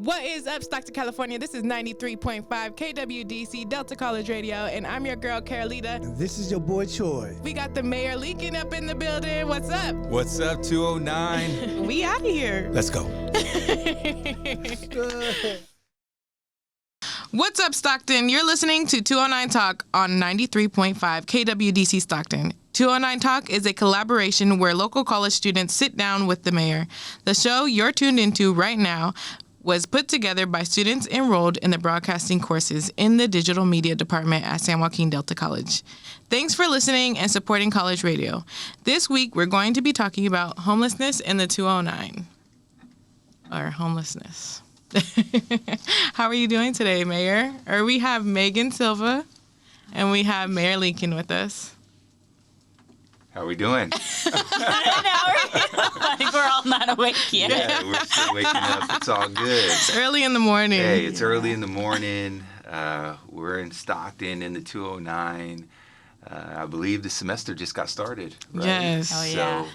What is up, Stockton, California? This is 93.5 KWDC Delta College Radio, and I'm your girl, Carolita. And this is your boy, Troy. We got the mayor leaking up in the building. What's up? What's up, 209? We out of here. Let's go. What's up, Stockton? You're listening to 209 Talk on 93.5 KWDC Stockton. 209 Talk is a collaboration where local college students sit down with the mayor. The show you're tuned into right now was put together by students enrolled in the broadcasting courses in the digital media department at San Joaquin Delta College. Thanks for listening and supporting college radio. This week, we're going to be talking about homelessness in the 209, or homelessness. How are you doing today, Mayor? Or we have Megan Silva, and we have Mayor Lincoln with us. How are we doing? Like we're all not awake yet. Yeah, we're still waking up. It's all good. It's early in the morning. Hey, it's early in the morning. We're in Stockton in the 209. I believe the semester just got started. Right? Yes. Oh, yeah. So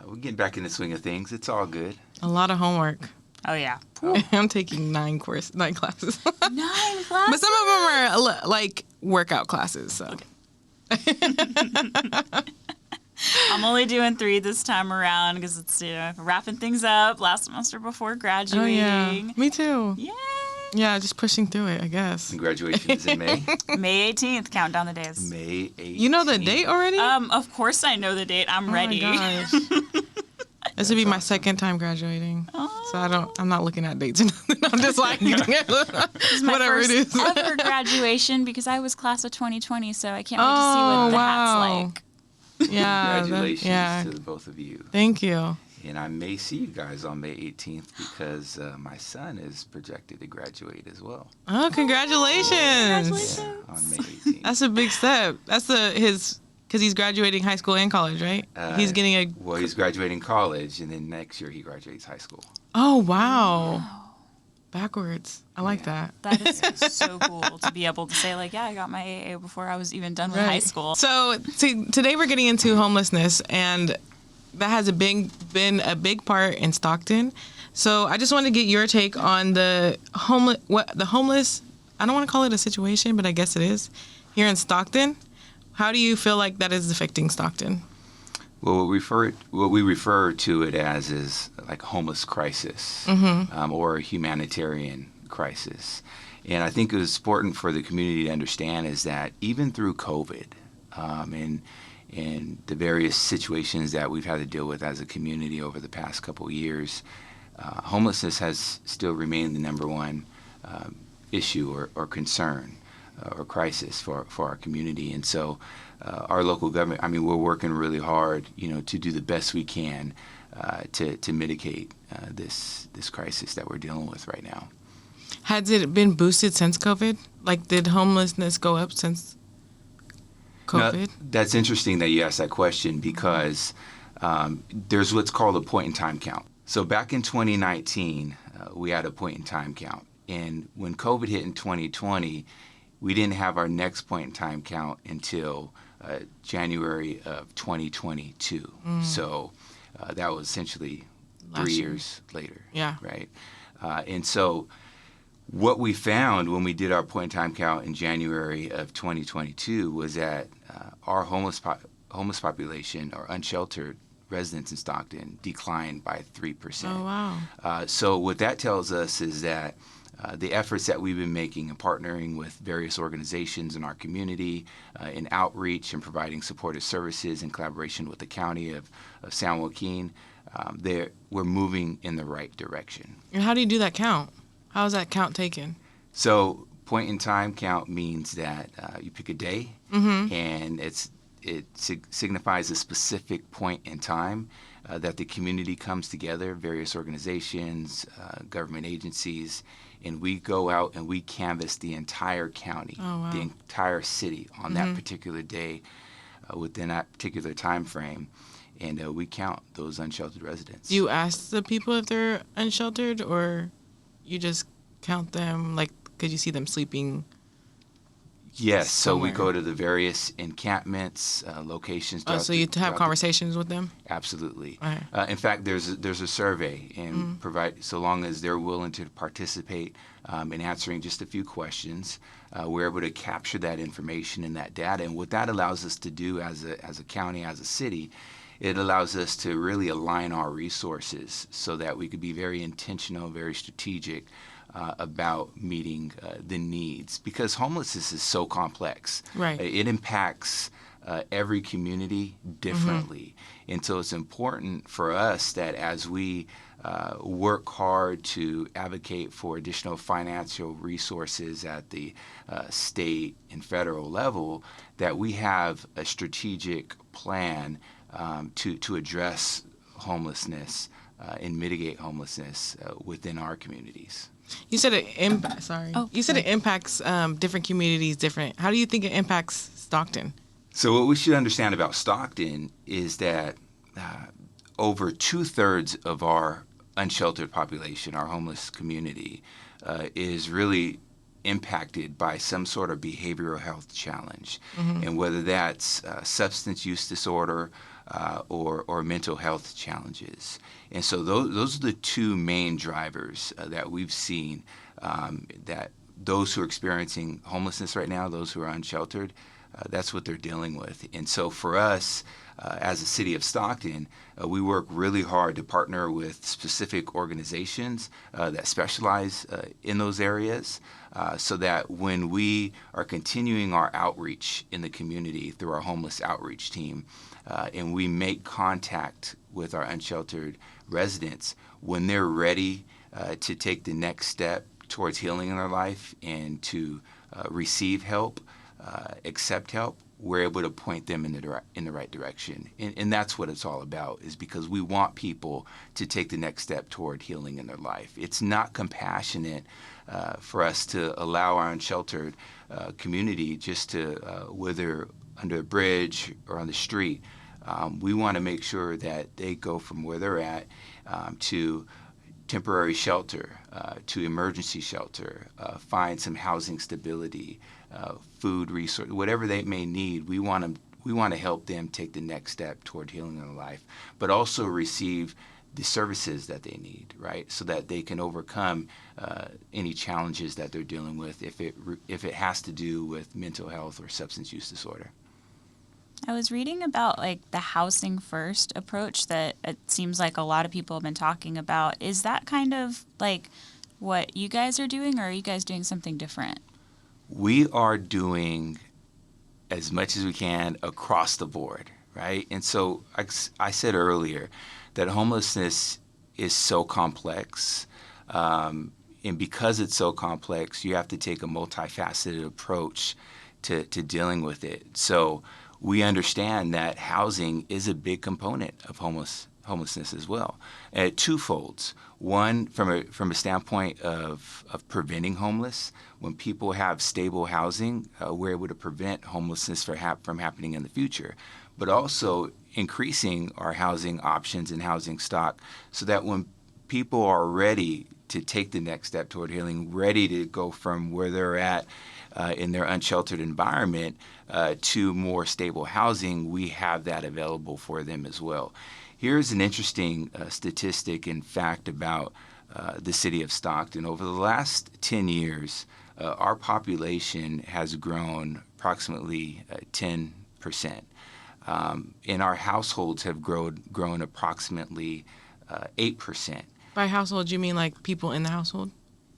we're getting back in the swing of things. It's all good. A lot of homework. Oh, yeah. I'm taking 9 classes. 9 classes? But some of them are like workout classes. So. Okay. I'm only doing 3 this time around because it's wrapping things up last semester before graduating. Oh, yeah. Me too. Yay! Yeah, just pushing through it, I guess. And graduation is in May. May 18th. Count down the days. May 18th. You know the date already? Of course I know the date. I'm ready. My gosh. This would be my second time graduating. Oh. So I'm not looking at dates or nothing. I'm just like, whatever it is. Ever graduation because I was class of 2020, so I can't wait to see what the hat's like. Yeah. Congratulations to the both of you. Thank you. And I may see you guys on May 18th because my son is projected to graduate as well. Oh, congratulations. Yeah, on May 18th. That's a big step. That's because he's graduating high school and college, right? He's getting Well, he's graduating college, and then next year he graduates high school. Oh, wow. Backwards. I like that. That is so cool to be able to say, like, yeah, I got my AA before I was even done with high school. So today we're getting into homelessness, and that has been a big part in Stockton. So I just want to get your take on the homeless. I don't want to call it a situation, but I guess it is here in Stockton. How do you feel like that is affecting Stockton? Well, what we refer to it as is like homeless crisis, or a humanitarian crisis. And I think it was important for the community to understand is that even through COVID and the various situations that we've had to deal with as a community over the past couple of years, homelessness has still remained the number one issue or concern or crisis for our community. And so our local government, we're working really hard, to do the best we can to mitigate this crisis that we're dealing with right now. Has it been boosted since COVID? Like, did homelessness go up since COVID? No, that's interesting that you asked that question because there's what's called a point-in-time count. So back in 2019, we had a point-in-time count. And when COVID hit in 2020, we didn't have our next point-in-time count until January of 2022. So that was essentially 3 years later. Yeah. Right? And so what we found when we did our point-in-time count in January of 2022 was that our homeless population, or unsheltered residents in Stockton, declined by 3%. Oh, wow. So what that tells us is that the efforts that we've been making and partnering with various organizations in our community in outreach and providing supportive services in collaboration with the county of San Joaquin, we're moving in the right direction. And how do you do that count? How is that count taken? So point-in-time count means that you pick a day, and it signifies a specific point in time that the community comes together, various organizations, government agencies, and we go out and we canvass the entire county, the entire city on that particular day within that particular time frame, and we count those unsheltered residents. Do you ask the people if they're unsheltered, or you just count them, like, because you see them sleeping? Yes, so we somewhere? go to the various encampments, locations. So you have throughout conversations with them? Absolutely. Right. In fact, there's a survey, and provide so long as they're willing to participate in answering just a few questions, we're able to capture that information and that data. And what that allows us to do as a county, as a city, it allows us to really align our resources so that we could be very intentional, very strategic about meeting the needs, because homelessness is so complex. Right. It impacts every community differently. And so it's important for us that as we work hard to advocate for additional financial resources at the state and federal level, that we have a strategic plan to address homelessness and mitigate homelessness within our communities. You said it impacts different communities different. How do you think it impacts Stockton? So what we should understand about Stockton is that over 2/3 of our unsheltered population, our homeless community, is really impacted by some sort of behavioral health challenge. And whether that's substance use disorder or mental health challenges. And so those are the two main drivers that we've seen, that those who are experiencing homelessness right now, those who are unsheltered, that's what they're dealing with. And so for us, as a city of Stockton, we work really hard to partner with specific organizations that specialize in those areas, so that when we are continuing our outreach in the community through our homeless outreach team, and we make contact with our unsheltered residents, when they're ready to take the next step towards healing in their life and to receive help, accept help, we're able to point them in the right direction. And that's what it's all about, is because we want people to take the next step toward healing in their life. It's not compassionate for us to allow our unsheltered community just to wither under a bridge or on the street. We want to make sure that they go from where they're at to temporary shelter, to emergency shelter, find some housing stability, food resource, whatever they may need. We want to help them take the next step toward healing in their life, but also receive the services that they need, right? So that they can overcome any challenges that they're dealing with if it has to do with mental health or substance use disorder. I was reading about like the housing first approach that it seems like a lot of people have been talking about. Is that kind of like what you guys are doing, or are you guys doing something different? We are doing as much as we can across the board, right? And so I said earlier that homelessness is so complex, and because it's so complex, you have to take a multifaceted approach to dealing with it. So we understand that housing is a big component of homelessness as well. Twofolds. One, from a standpoint of preventing homeless. When people have stable housing, we're able to prevent homelessness from happening in the future. But also increasing our housing options and housing stock so that when people are ready to take the next step toward healing, ready to go from where they're at in their unsheltered environment to more stable housing, we have that available for them as well. Here's an interesting statistic and fact about the city of Stockton. Over the last 10 years, our population has grown approximately 10%. And our households have grown approximately 8%. By household, you mean like people in the household?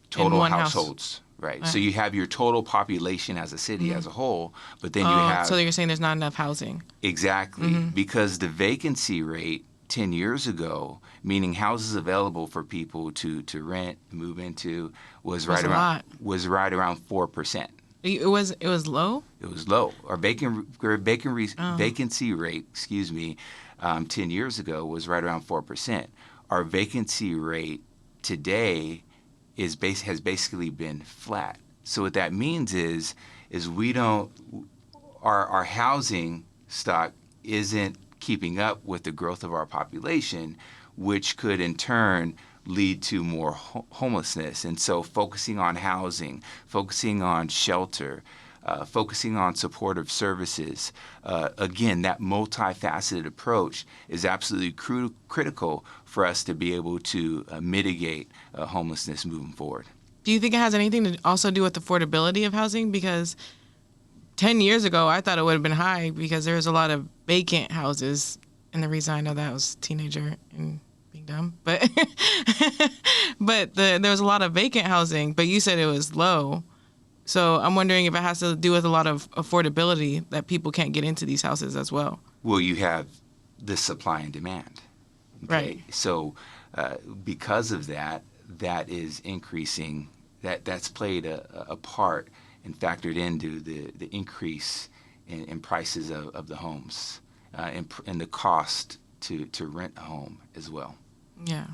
Total households. Right. So you have your total population as a city as a whole, but then you have... So you're saying there's not enough housing. Exactly. Because the vacancy rate 10 years ago, meaning houses available for people to rent, move into, was right around 4%. It was low? It was low. Our vacancy rate, 10 years ago was right around 4%. Our vacancy rate today has basically been flat. So what that means is our housing stock isn't keeping up with the growth of our population, which could in turn lead to more homelessness. And so focusing on housing, focusing on shelter, focusing on supportive services. Again, that multifaceted approach is absolutely critical for us to be able to mitigate homelessness moving forward. Do you think it has anything to also do with affordability of housing? Because 10 years ago, I thought it would have been high because there was a lot of vacant houses. And the reason I know that I was a teenager and being dumb. But there was a lot of vacant housing, but you said it was low. So I'm wondering if it has to do with a lot of affordability that people can't get into these houses as well. Well, you have the supply and demand. Okay? Right. So because of that, that is increasing. That's played a part and factored into the increase in prices of the homes and the cost to rent a home as well. Yeah.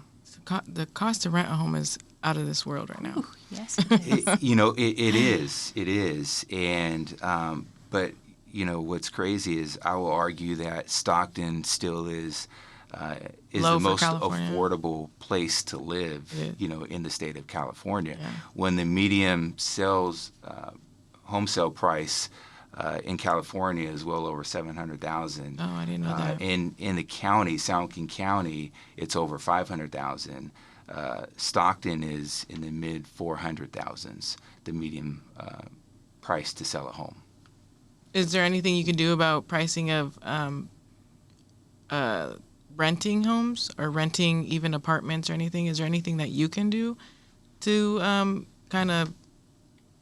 The cost to rent a home is out of this world right now. Ooh, yes, it is. It is. And, but, what's crazy is I will argue that Stockton still is the most California. affordable place to live, in the state of California. Yeah. When the median home sale price in California is well over $700,000. Oh, I didn't know that. In the county, San Joaquin County, it's over $500,000. Stockton is in the mid $400,000s, the median price to sell a home. Is there anything you can do about pricing of renting homes or renting even apartments or anything? Is there anything that you can do to kind of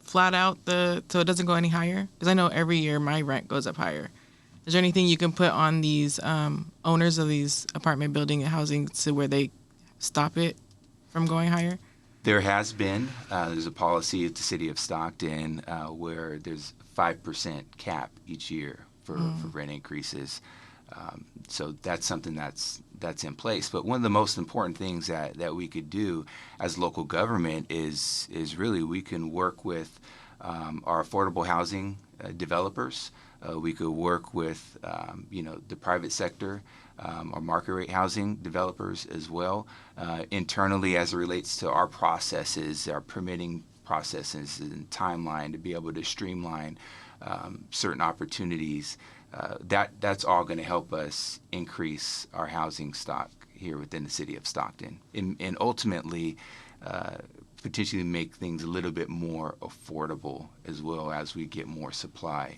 flat out so it doesn't go any higher? Because I know every year my rent goes up higher. Is there anything you can put on these owners of these apartment building and housing to where they stop it from going higher? There has been. There's a policy at the city of Stockton where there's 5% cap each year for rent increases. So that's something that's in place. But one of the most important things that we could do as local government is really we can work with our affordable housing developers. We could work with the private sector, our market rate housing developers as well. Internally, as it relates to our processes, our permitting processes and timeline to be able to streamline certain opportunities. That's all going to help us increase our housing stock here within the city of Stockton and ultimately potentially make things a little bit more affordable as well as we get more supply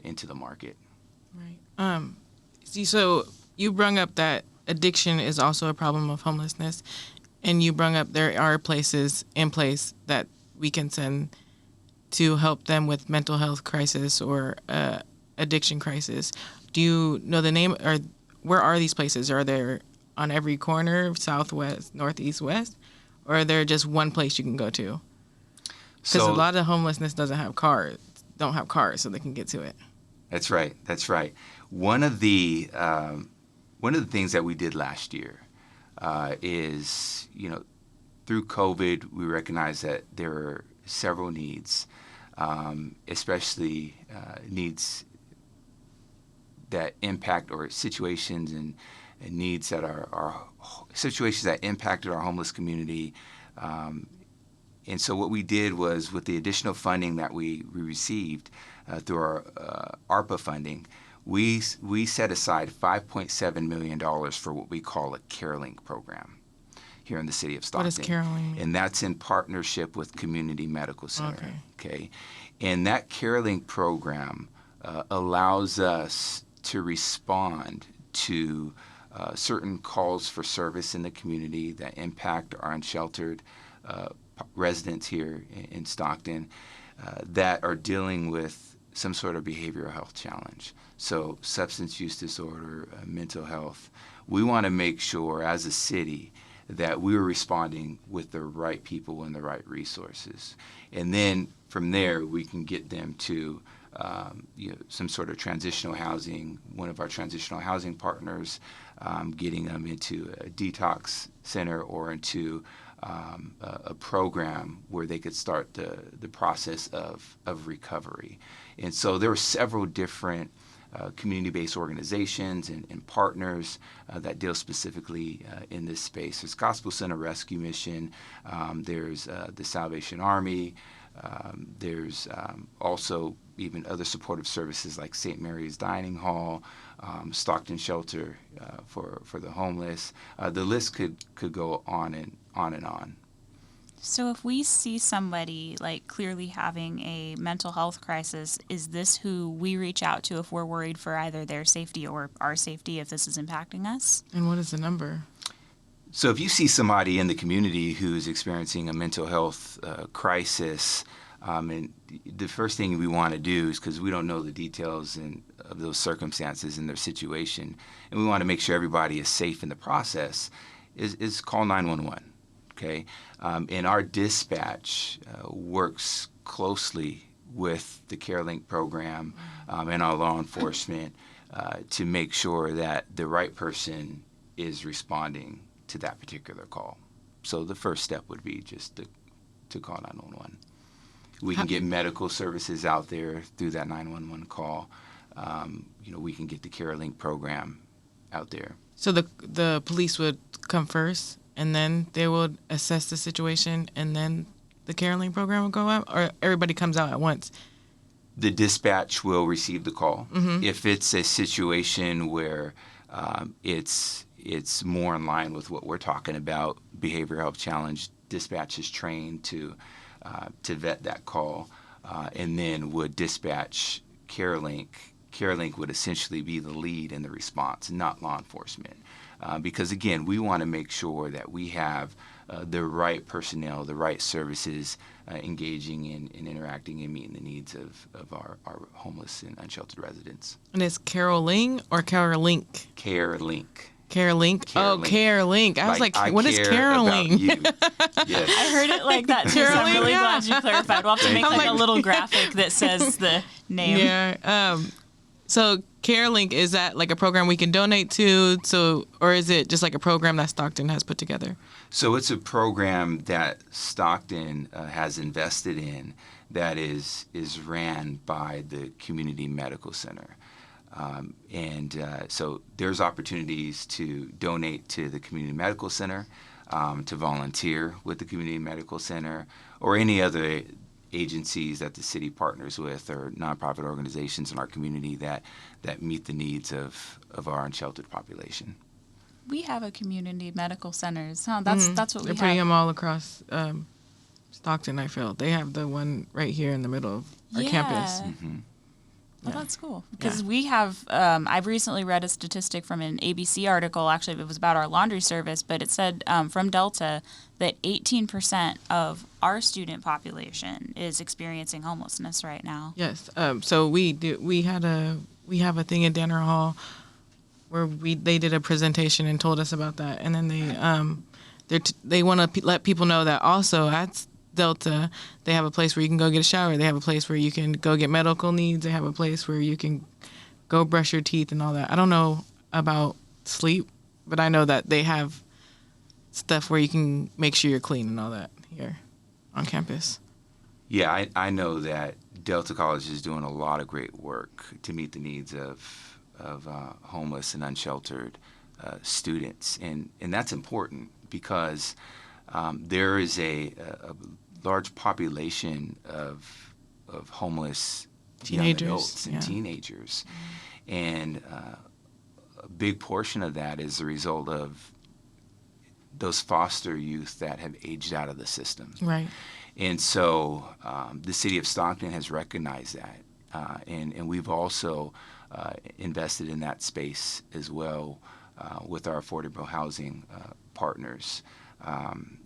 into the market. Right. So you brung up that addiction is also a problem of homelessness, and you brung up there are places in place that we can send to help them with mental health crisis or addiction crisis. Do you know the name, or where are these places? Are they on every corner, southwest, northeast, west, or are there just one place you can go to? Because a lot of homelessness don't have cars, so they can get to it. That's right. One of the things that we did last year is, through COVID, we recognized that there were several needs, especially needs that impact or situations and needs that are situations that impacted our homeless community. And so what we did was, with the additional funding that we received through our ARPA funding, we set aside $5.7 million for what we call a CareLink program here in the city of Stockton. What does CareLink mean? And that's in partnership with Community Medical Center. Okay. And that CareLink program allows us to respond to certain calls for service in the community that impact our unsheltered residents here in Stockton that are dealing with some sort of behavioral health challenge. So substance use disorder, mental health. We want to make sure as a city that we're responding with the right people and the right resources. And then from there, we can get them to some sort of transitional housing, one of our transitional housing partners, getting them into a detox center or into a program where they could start the process of recovery. And so there were several different community-based organizations and partners that deal specifically in this space. There's Gospel Center Rescue Mission. There's the Salvation Army. There's also even other supportive services like St. Mary's Dining Hall, Stockton Shelter for the homeless. The list could go on and on and on. So if we see somebody like clearly having a mental health crisis, is this who we reach out to if we're worried for either their safety or our safety if this is impacting us? And what is the number? So if you see somebody in the community who's experiencing a mental health crisis, and the first thing we want to do is, because we don't know the details of those circumstances and their situation, and we want to make sure everybody is safe in the process, is call 911. Okay, and our dispatch works closely with the CareLink program and our law enforcement to make sure that the right person is responding to that particular call. So the first step would be just to call 911. We can get medical services out there through that 911 call. We can get the CareLink program out there. So the police would come first, and then they would assess the situation, and then the CareLink program will go out, or everybody comes out at once? The dispatch will receive the call. Mm-hmm. If it's a situation where it's more in line with what we're talking about, behavioral health challenge, dispatch is trained to vet that call, and then would dispatch CareLink. CareLink would essentially be the lead in the response, not law enforcement. Because, again, we want to make sure that we have the right personnel, the right services engaging in interacting and meeting the needs of our homeless and unsheltered residents. And it's CareLink or CareLink? CareLink. CareLink? Oh, CareLink. CareLink. I was like, what is care CareLink? about you. Yes. I heard it like that too, so I'm really glad you clarified. We'll have to make Thank like you. a little graphic that says the name. Yeah. So CareLink, is that like a program we can donate to? Or is it just like a program that Stockton has put together? So it's a program that Stockton has invested in that is ran by the Community Medical Center. So there's opportunities to donate to the Community Medical Center, to volunteer with the Community Medical Center, or any other agencies that the city partners with, or nonprofit organizations in our community that meet the needs of our unsheltered population. We have a community medical centers. Huh? That's what we They're putting have. them all across Stockton, I feel. They have the one right here in the middle of our campus. Mm-hmm. Well, that's cool. Because we have, I've recently read a statistic from an ABC article, actually it was about our laundry service, but it said from Delta that 18% of our student population is experiencing homelessness right now. Yes. So we have a thing in Danner Hall where they did a presentation and told us about that. And then they want to let people know that also at Delta, they have a place where you can go get a shower. They have a place where you can go get medical needs. They have a place where you can go brush your teeth and all that. I don't know about sleep, but I know that they have stuff where you can make sure you're clean and all that here on campus. Yeah, I know that Delta College is doing a lot of great work to meet the needs of homeless and unsheltered students, and that's important because there is a large population of homeless young adults and teenagers, and a big portion of that is the result of those foster youth that have aged out of the system. Right. And so the city of Stockton has recognized that, and we've also invested in that space as well with our affordable housing partners.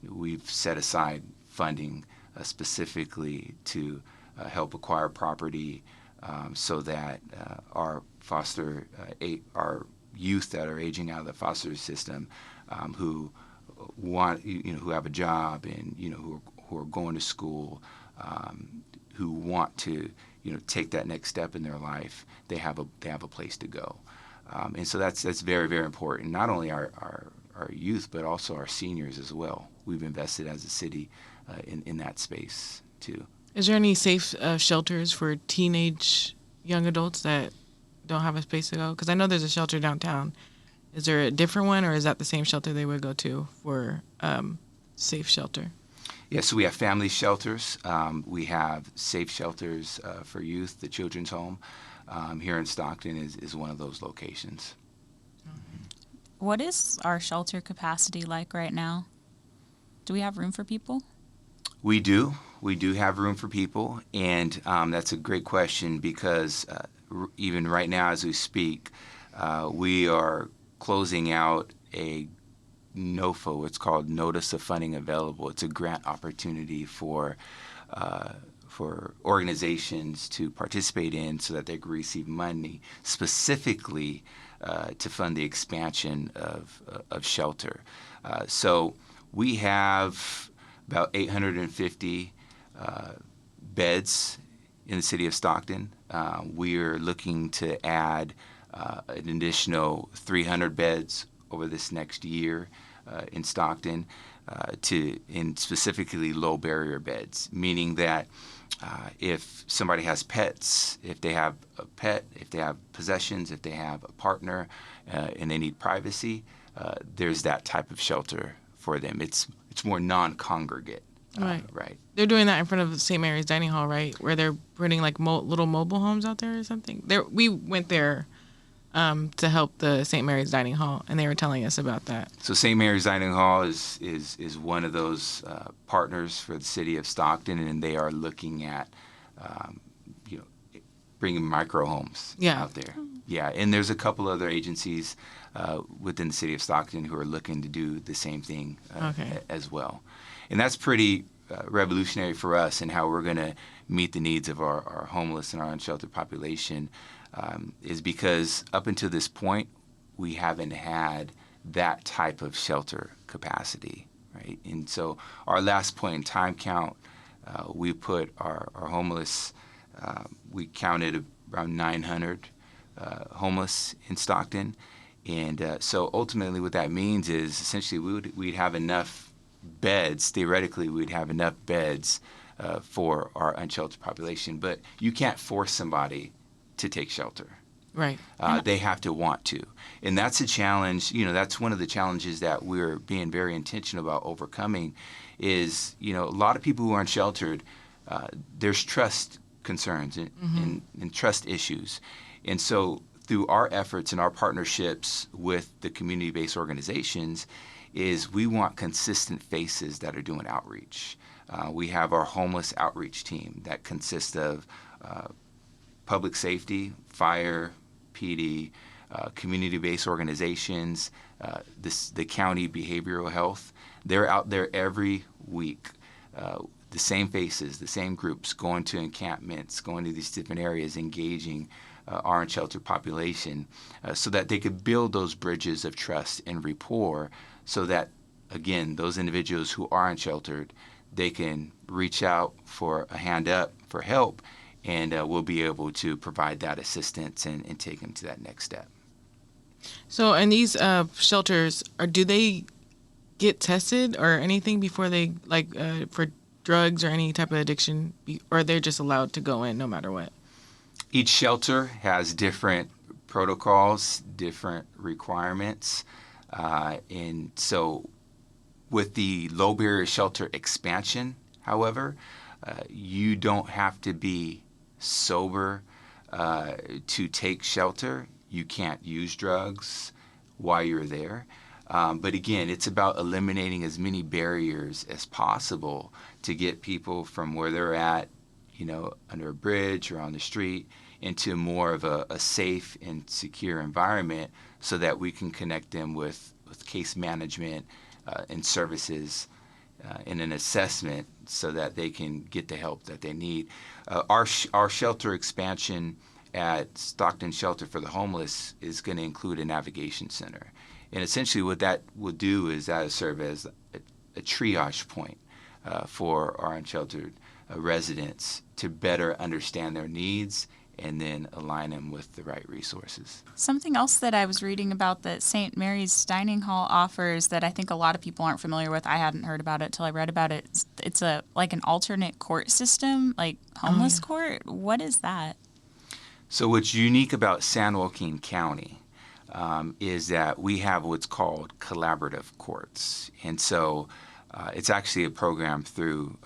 We've set aside funding specifically to help acquire property so that our our youth that are aging out of the foster system, who have a job and who are going to school, who want to take that next step in their life, they have a place to go, and so that's very, very important. Not only our youth, but also our seniors as well. We've invested as a city in that space too. Is there any safe shelters for teenage young adults that don't have a space to go? Because I know there's a shelter downtown. Is there a different one, or is that the same shelter they would go to for safe shelter? Yeah, so we have family shelters. We have safe shelters for youth. The Children's Home here in Stockton is one of those locations. What is our shelter capacity like right now? Do we have room for people? We do. We do have room for people, and that's a great question because even right now as we speak, we are closing out a NOFA, it's called Notice of Funding Available. It's a grant opportunity for organizations to participate in so that they can receive money specifically to fund the expansion of shelter. So we have about 850 beds in the city of Stockton. We are looking to add an additional 300 beds over this next year in Stockton in specifically low barrier beds, meaning that if somebody has pets, if they have a pet, if they have possessions, if they have a partner, and they need privacy, there's that type of shelter for them. It's more non-congregate. Right. They're doing that in front of St. Mary's Dining Hall, right? Where they're putting like little mobile homes out there or something. We went there to help the St. Mary's Dining Hall, and they were telling us about that. So St. Mary's Dining Hall is one of those partners for the city of Stockton, and they are looking at bringing micro homes out there. Yeah, and there's a couple other agencies within the city of Stockton who are looking to do the same thing as well. And that's pretty revolutionary for us in how we're going to meet the needs of our homeless and our unsheltered population, is because up until this point, we haven't had that type of shelter capacity, right? And so our last point in time count, we put our homeless, we counted around 900 homeless in Stockton. And so ultimately what that means is essentially we'd have enough beds, theoretically we'd have enough beds for our unsheltered population, but you can't force somebody to take shelter. Right. They have to want to. And that's a challenge, that's one of the challenges that we're being very intentional about overcoming is, a lot of people who are unsheltered, there's trust concerns and trust issues. And so through our efforts and our partnerships with the community-based organizations is we want consistent faces that are doing outreach. We have our homeless outreach team that consists of public safety, fire, PD, community-based organizations, the county behavioral health. They're out there every week, the same faces, the same groups, going to encampments, going to these different areas, engaging our unsheltered population so that they could build those bridges of trust and rapport so that, again, those individuals who are unsheltered, they can reach out for a hand up for help, and we'll be able to provide that assistance and take them to that next step. So, and these shelters, do they get tested or anything before they, for drugs or any type of addiction, or they're just allowed to go in no matter what? Each shelter has different protocols, different requirements. And so with the low barrier shelter expansion, however, you don't have to be sober to take shelter. You can't use drugs while you're there. But again, it's about eliminating as many barriers as possible to get people from where they're at, under a bridge or on the street, into more of a safe and secure environment so that we can connect them with case management and services and an assessment so that they can get the help that they need. Our shelter expansion at Stockton Shelter for the Homeless is going to include a navigation center. And essentially what that will do is that will serve as a triage point for our unsheltered residents to better understand their needs and then align them with the right resources. Something else that I was reading about that St. Mary's Dining Hall offers that I think a lot of people aren't familiar with, I hadn't heard about it till I read about it. It's an alternate court system, like homeless court. What is that? So what's unique about San Joaquin County is that we have what's called collaborative courts. And so it's actually a program through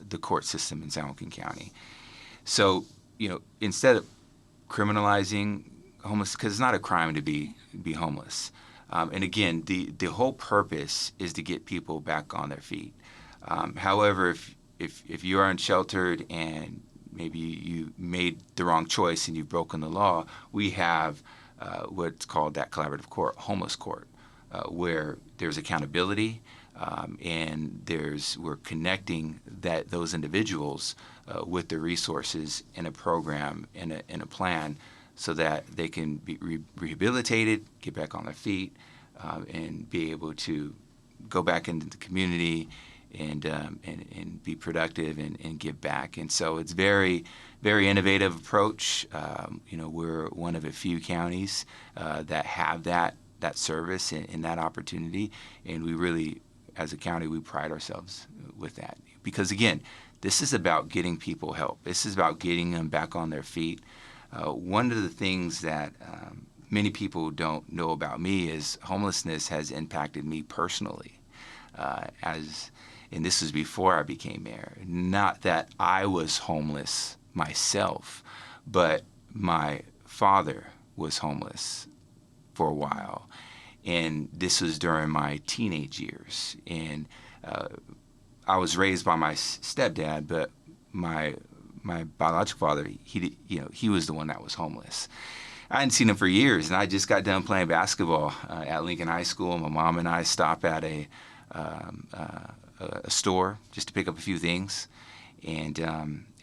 the court system in San Joaquin County. So, instead of criminalizing homeless, because it's not a crime to be homeless. And again, the whole purpose is to get people back on their feet. However, if you are unsheltered and maybe you made the wrong choice and you've broken the law, we have what's called that collaborative court, homeless court, where there's accountability and we're connecting those individuals with the resources in a program, in a plan, so that they can be rehabilitated, get back on their feet, and be able to go back into the community and be productive and give back. And so it's very, very innovative approach. We're one of a few counties that have that service and that opportunity, and we really, as a county, we pride ourselves with that. Because again, this is about getting people help. This is about getting them back on their feet. One of the things that many people don't know about me is homelessness has impacted me personally. And this was before I became mayor. Not that I was homeless myself, but my father was homeless for a while. And this was during my teenage years. And I was raised by my stepdad, but my biological father, he was the one that was homeless. I hadn't seen him for years, and I just got done playing basketball at Lincoln High School. My mom and I stopped at a store just to pick up a few things. And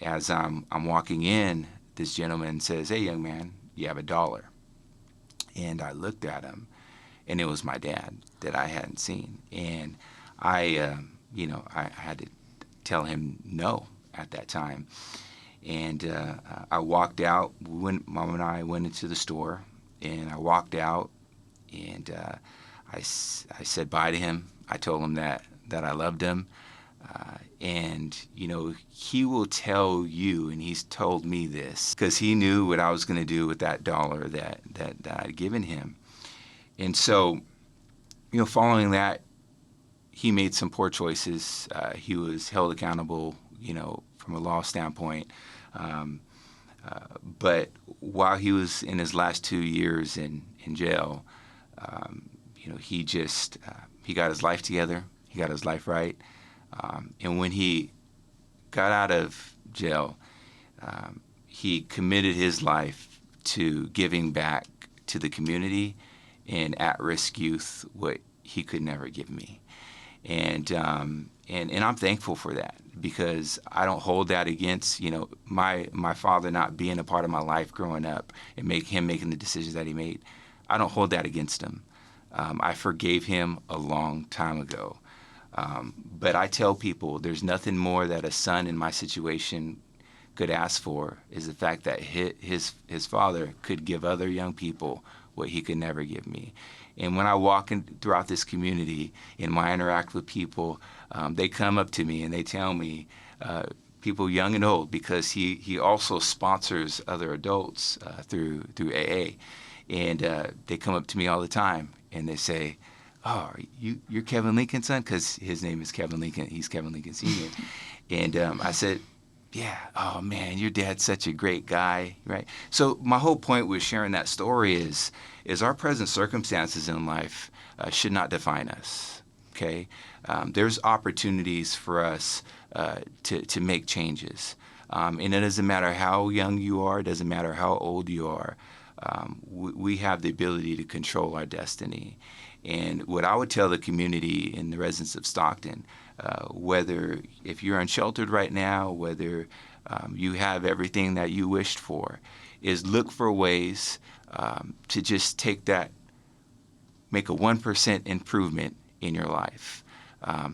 as I'm walking in, this gentleman says, "Hey, young man, you have $1." And I looked at him, and it was my dad that I hadn't seen. And I had to tell him no at that time. And I walked out. Mom and I went into the store, and I walked out, and I said bye to him. I told him that I loved him. And he will tell you, and he's told me this, because he knew what I was going to do with that $1 that I'd given him. And so, following that, he made some poor choices. He was held accountable, from a law standpoint. But while he was in his last 2 years in jail, he got his life together. He got his life right. And when he got out of jail, he committed his life to giving back to the community and at-risk youth what he could never give me. And I'm thankful for that, because I don't hold that against, my father not being a part of my life growing up and making the decisions that he made. I don't hold that against him. I forgave him a long time ago. But I tell people there's nothing more that a son in my situation could ask for, is the fact that his father could give other young people what he could never give me. And when I walk throughout this community and when I interact with people, they come up to me and they tell me, people young and old, because he also sponsors other adults through AA. And they come up to me all the time and they say, "Oh, you're Kevin Lincoln's son?" Because his name is Kevin Lincoln. He's Kevin Lincoln Sr. And I said, "Yeah, oh man, your dad's such a great guy," right? So my whole point with sharing that story is our present circumstances in life should not define us, okay? There's opportunities for us to make changes. And it doesn't matter how young you are, it doesn't matter how old you are. We have the ability to control our destiny. And what I would tell the community and the residents of Stockton, whether if you're unsheltered right now, whether you have everything that you wished for, is look for ways to just make a 1% improvement in your life,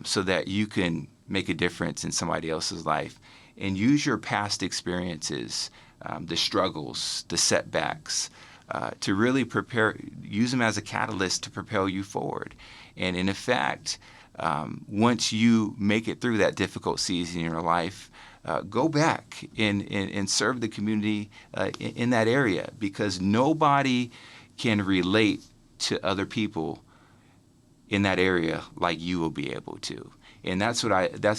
so that you can make a difference in somebody else's life, and use your past experiences, the struggles, the setbacks, to really use them as a catalyst to propel you forward. And in fact, once you make it through that difficult season in your life, go back and serve the community in that area, because nobody can relate to other people in that area like you will be able to. And that's what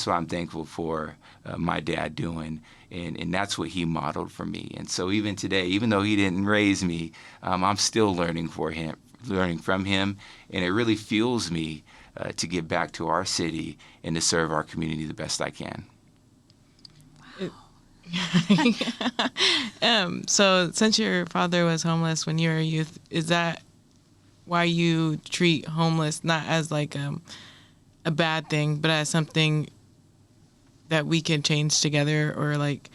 I'm thankful for my dad doing, and that's what he modeled for me. And so even today, even though he didn't raise me, I'm still learning from him, and it really fuels me to give back to our city and to serve our community the best I can. So since your father was homeless when you were a youth, is that why you treat homeless not as like a bad thing, but as something that we can change together, or like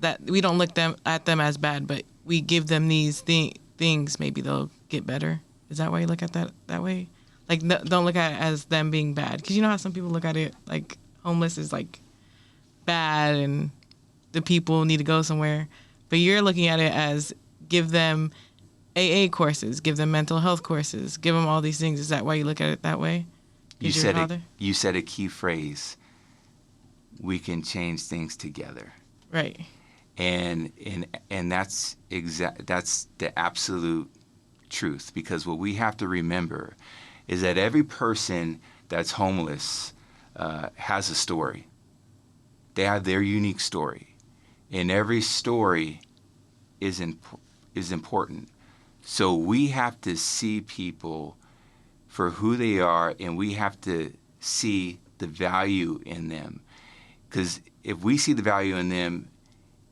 that we don't look at them as bad, but we give them these things, maybe they'll get better? Is that why you look at that way? Like, don't look at it as them being bad, because you know how some people look at it like homeless is like bad and the people need to go somewhere, but you're looking at it as give them AA courses, give them mental health courses, give them all these things. Is that why you look at it that way? You said a key phrase. We can change things together. Right. And that's the absolute truth, because what we have to remember is that every person that's homeless has a story. They have their unique story, and every story is important. So we have to see people for who they are, and we have to see the value in them. Because if we see the value in them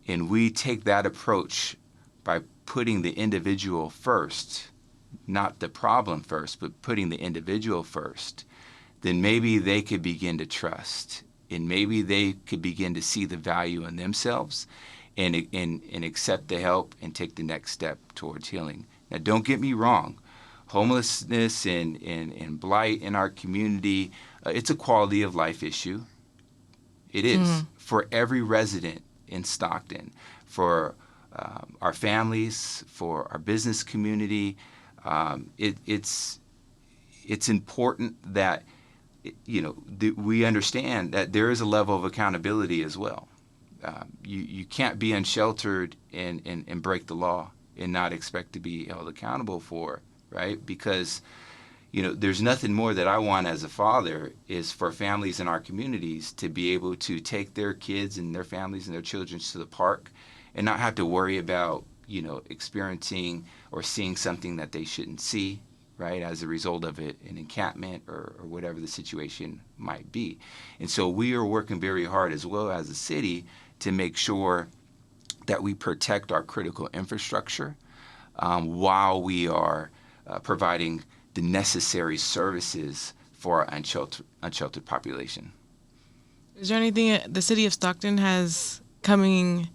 and we take that approach by putting the individual first, not the problem first, but putting the individual first, then maybe they could begin to trust, and maybe they could begin to see the value in themselves and accept the help and take the next step towards healing. Now, don't get me wrong. Homelessness and blight in our community, it's a quality of life issue. It is for every resident in Stockton, for our families, for our business community. It's important that we understand that there is a level of accountability as well. You can't be unsheltered and break the law and not expect to be held accountable for, right? Because there's nothing more that I want as a father is for families in our communities to be able to take their kids and their families and their children to the park and not have to worry about, experiencing or seeing something that they shouldn't see, right, as a result of it, an encampment or whatever the situation might be. And so we are working very hard as well as a city to make sure that we protect our critical infrastructure while we are providing the necessary services for our unsheltered population. Is there anything the city of Stockton has coming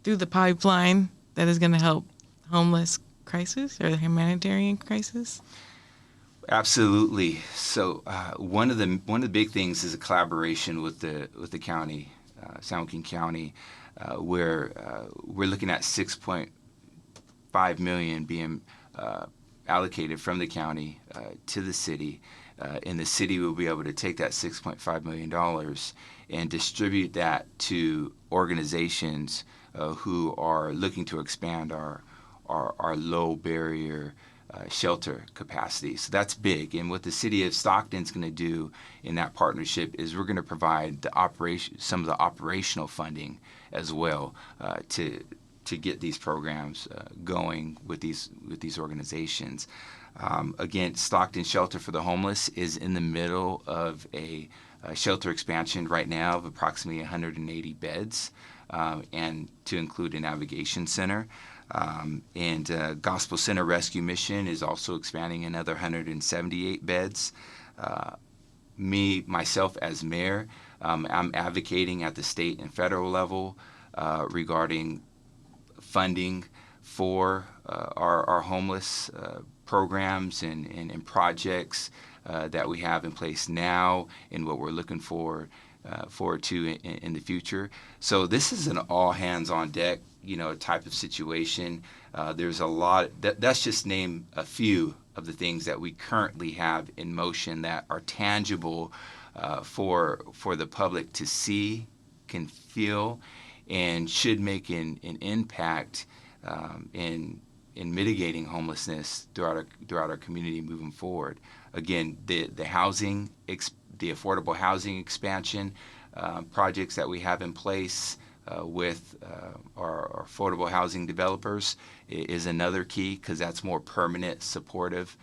through the pipeline that is going to help homeless crisis or the humanitarian crisis? Absolutely. So one of the big things is a collaboration with the county, San Joaquin County, where we're looking at $6.5 million being allocated from the county to the city, and the city will be able to take that $6.5 million and distribute that to organizations who are looking to expand our low barrier shelter capacity. So that's big. And what the city of Stockton is going to do in that partnership is we're going to provide some of the operational funding as well to get these programs going with these organizations. Again, Stockton Shelter for the Homeless is in the middle of a shelter expansion right now of approximately 180 beds, and to include a navigation center. And Gospel Center Rescue Mission is also expanding another 178 beds. Myself as mayor, I'm advocating at the state and federal level regarding funding for our homeless programs and projects that we have in place now and what we're looking forward to in the future. So this is an all hands on deck type of situation. There's a lot. That's just name a few of the things that we currently have in motion that are tangible for the public to see, can feel, and should make an impact in mitigating homelessness throughout our community moving forward. Again, the affordable housing expansion projects that we have in place with our affordable housing developers is another key, because that's more permanent, supportive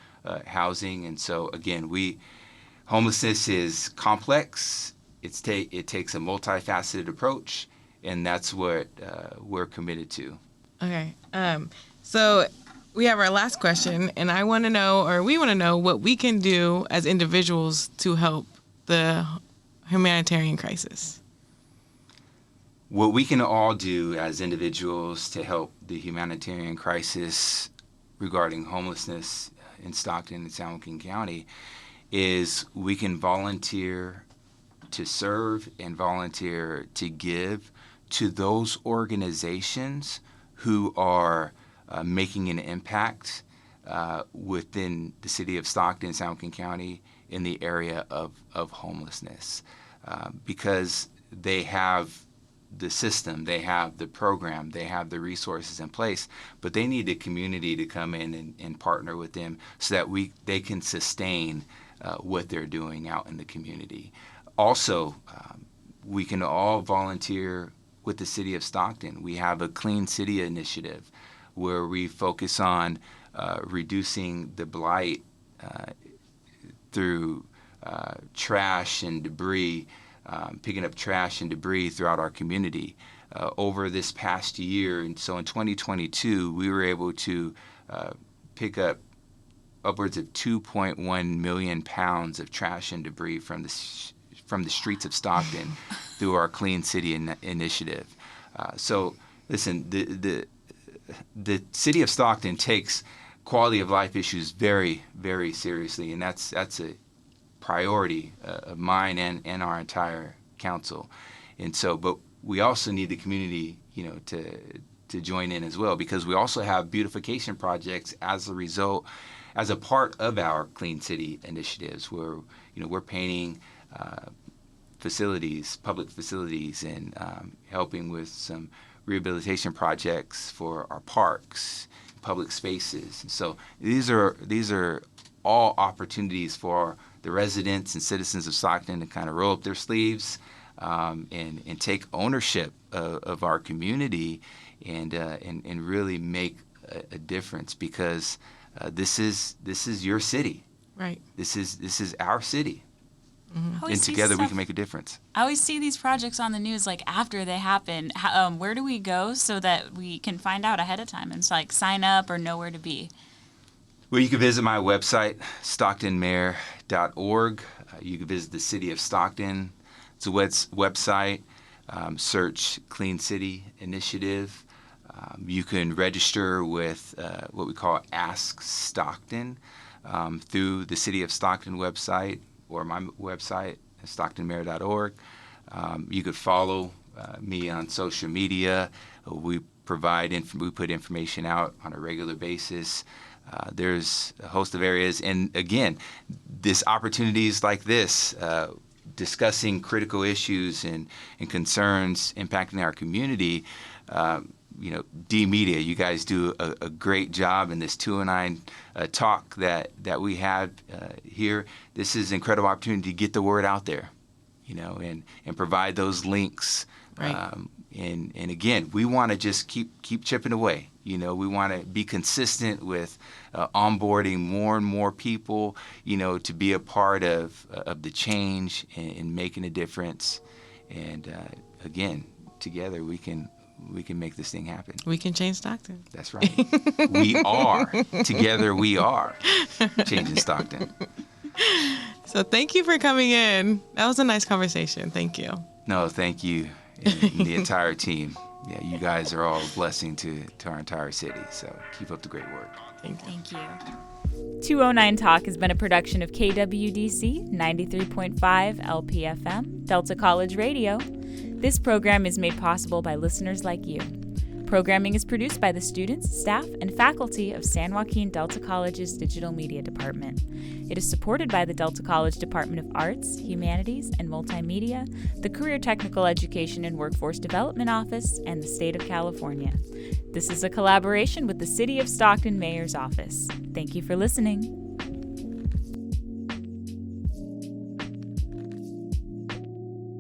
housing. And so again, homelessness is complex. It takes a multifaceted approach, and that's what we're committed to. Okay. So we have our last question, and we want to know what we can do as individuals to help the humanitarian crisis. What we can all do as individuals to help the humanitarian crisis regarding homelessness in Stockton and San Joaquin County is we can volunteer to serve and volunteer to give to those organizations who are making an impact within the city of Stockton, San Joaquin County, in the area of homelessness, because they have the system, they have the program, they have the resources in place, but they need the community to come in and partner with them so that they can sustain what they're doing out in the community. Also, we can all volunteer with the city of Stockton. We have a Clean City initiative where we focus on reducing the blight through trash and debris, picking up trash and debris throughout our community. Over this past year, and so in 2022, we were able to pick up upwards of 2.1 million pounds of trash and debris from the streets of Stockton through our Clean City initiative. So listen, the city of Stockton takes quality of life issues very, very seriously, and that's a priority of mine and our entire council. And so, but we also need the community, to join in as well, because we also have beautification projects as a part of our Clean City initiatives, where we're painting public facilities, and helping with some rehabilitation projects for our parks, public spaces. And so these are all opportunities for the residents and citizens of Stockton to kind of roll up their sleeves and take ownership of our community and really make a difference, because this is your city. Right. This is our city. Mm-hmm. And together we can make a difference. I always see these projects on the news after they happen. Where do we go so that we can find out ahead of time and sign up or know where to be? Well, you can visit my website, stocktonmayor.org. You can visit the City of Stockton. It's a website. Search Clean City Initiative. You can register with what we call Ask Stockton through the City of Stockton website or my website, stocktonmayor.org. You could follow me on social media. We put information out on a regular basis. There's a host of areas, and again, this opportunities like this, discussing critical issues and concerns impacting our community. D Media, you guys do a great job in this 209 talk that we have here. This is an incredible opportunity to get the word out there, and provide those links. Right. And again, we want to just keep chipping away. We want to be consistent with onboarding more and more people, to be a part of the change and making a difference. And again, together we can make this thing happen. We can change Stockton. That's right. We are. Together we are changing Stockton. So thank you for coming in. That was a nice conversation. Thank you. No, thank you and the entire team. Yeah, you guys are all a blessing to our entire city. So keep up the great work. Thank you. Thank you. 209 Talk has been a production of KWDC 93.5 LPFM, Delta College Radio. This program is made possible by listeners like you. Programming is produced by the students, staff, and faculty of San Joaquin Delta College's Digital Media Department. It is supported by the Delta College Department of Arts, Humanities, and Multimedia, the Career Technical Education and Workforce Development Office, and the State of California. This is a collaboration with the City of Stockton Mayor's Office. Thank you for listening.